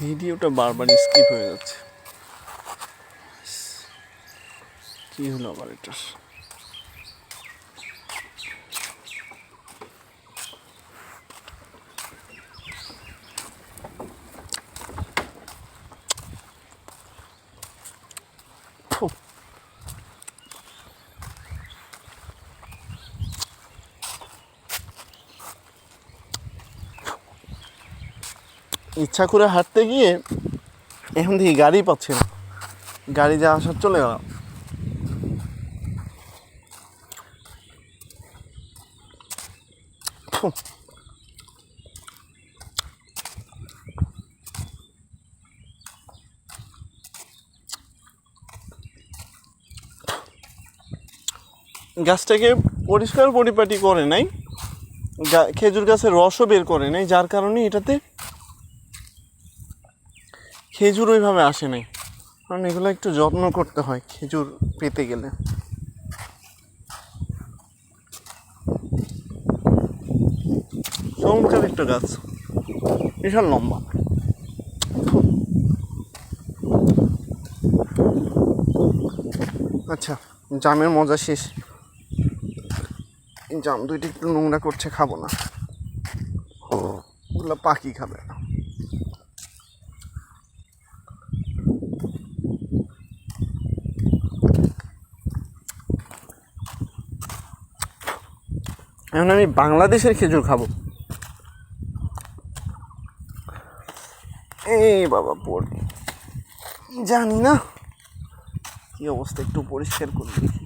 ভিডিওটা বারবার স্কিপ হয়ে যাচ্ছে, কি হলো আবার এটা? ইচ্ছা করে হাঁটতে গিয়ে এখন থেকে গাড়ি পাচ্ছি না, গাড়ি যা আসার চলে গেলাম। গাছটাকে পরিষ্কার পরিপাটি করে নাই, খেজুর গাছের রসও বের করে নাই, যার কারণে এটাতে খেজুর ওইভাবে আসে নাই। কারণ এগুলো একটু যত্ন করতে হয় খেজুর পেতে গেলে। চমৎকার একটা গাছ, বিশাল লম্বা। আচ্ছা, জামের মজা শেষ। জাম দুইটা একটু নোংরা করছে, খাবো না, ওগুলো পাখি খাবে। এখন আমি বাংলাদেশের খেজুর খাবো। এই বাবা পড়ি, জানি না কি অবস্থা, একটু পরিষ্কার করে দেখি।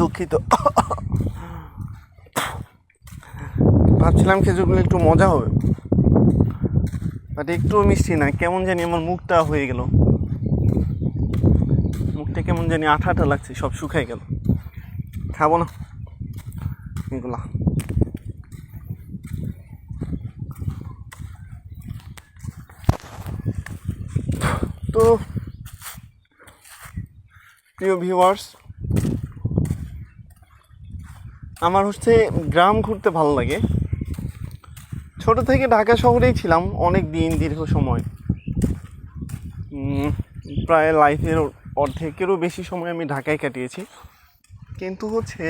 দুঃখিত, ভাবছিলাম খেজুরগুলো একটু মজা হবে, বাট একটু মিষ্টি না, কেমন জানি আমার মুখটা হয়ে গেল, মুখটা কেমন জানি আঠা আঠা লাগছে, সব শুকাই গেল। খাবো না এগুলা। তো প্রিয় ভিউয়ার্স, আমার হচ্ছে গ্রাম ঘুরতে ভালো লাগে। ছোট থেকে ঢাকা শহরেই ছিলাম অনেক দিন, দীর্ঘ সময়, প্রায় লাইফের অর্ধেকেরও বেশি সময় আমি ঢাকায় কাটিয়েছি। কিন্তু হচ্ছে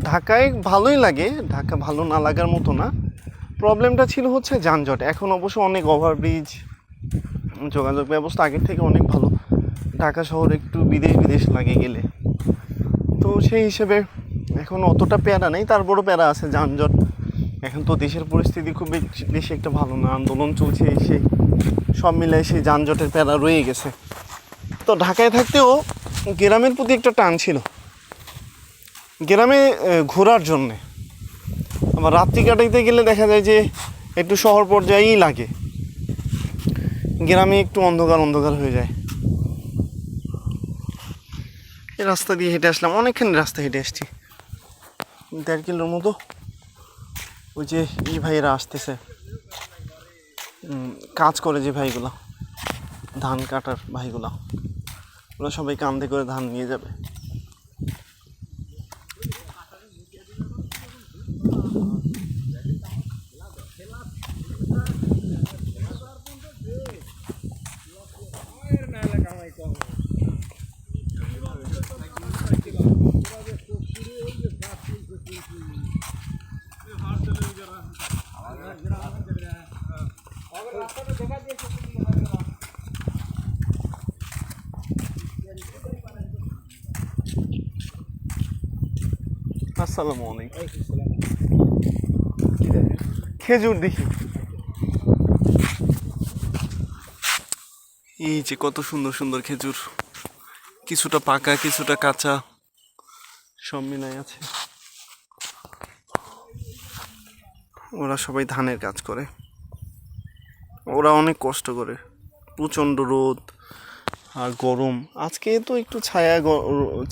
ঢাকায় ভালোই লাগে, ঢাকা ভালো না লাগার মতো না। প্রবলেমটা ছিল হচ্ছে যানজট। এখন অবশ্য অনেক ওভারব্রিজ, যোগাযোগ ব্যবস্থা আগের থেকে অনেক ভালো। ঢাকা শহর একটু বিদেশ লাগে গেলে, তো সেই হিসেবে এখন অতটা প্যারা নেই, তারপরও প্যারা আছে যানজট। এখন তো দেশের পরিস্থিতি খুব বেশি একটা ভালো না, আন্দোলন চলছে, সেই সব মিলাই সেই যানজটের প্যারা রয়ে গেছে। তো ঢাকায় থাকতেও গ্রামের প্রতি একটা টান ছিল, গ্রামে ঘোরার জন্যে। আবার রাত্রি কাটাইতে গেলে দেখা যায় যে একটু শহর পর্যায়েই লাগে, গ্রামে একটু অন্ধকার হয়ে যায়। এই রাস্তা দিয়ে হেঁটে আসলাম, অনেকখানি রাস্তা হেঁটে আসছি, 1.5 কিলোর মতো। ওই যে এই ভাইয়েরা আসতেছে, কাজ করে যে ভাইগুলা, ধান কাটার ভাইগুলা, ওরা সবাই কান্দে করে ধান নিয়ে যাবে। আসসালামু আলাইকুম। খেজুর দেখি, এই যে কত সুন্দর সুন্দর খেজুর, কিছুটা পাকা কিছুটা কাঁচা, সব মিলাই আছে। ওরা সবাই ধানের কাজ করে, ওরা অনেক কষ্ট করে, প্রচণ্ড রোদ, আর গরম আজকে তো একটু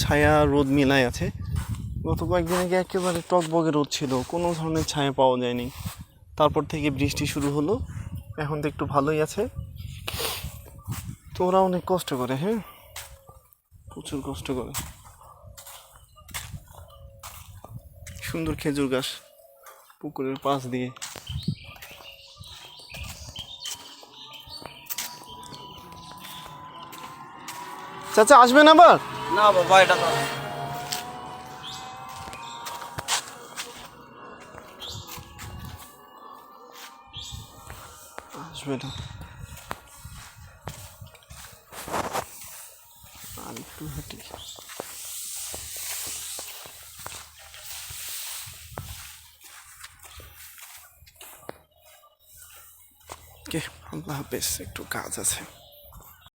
ছায়া রোদ মিলাই আছে। গত কয়েকদিন আগে একেবারে টকবগে রোদ ছিল, কোনো ধরনের ছায়া পাওয়া যায়নি। তারপর থেকে বৃষ্টি শুরু হলো, এখন তো একটু ভালোই আছে। তো ওরা অনেক কষ্ট করে, হ্যাঁ প্রচুর কষ্ট করে। সুন্দর খেজুর গাছ পুকুরের পাশ দিয়ে। চাচা আসবেন আবার? না বাবা, এটা তো আসবে না, আর একটু হাঁটি। আল্লাহ হাফেজ, একটু কাজ আছে।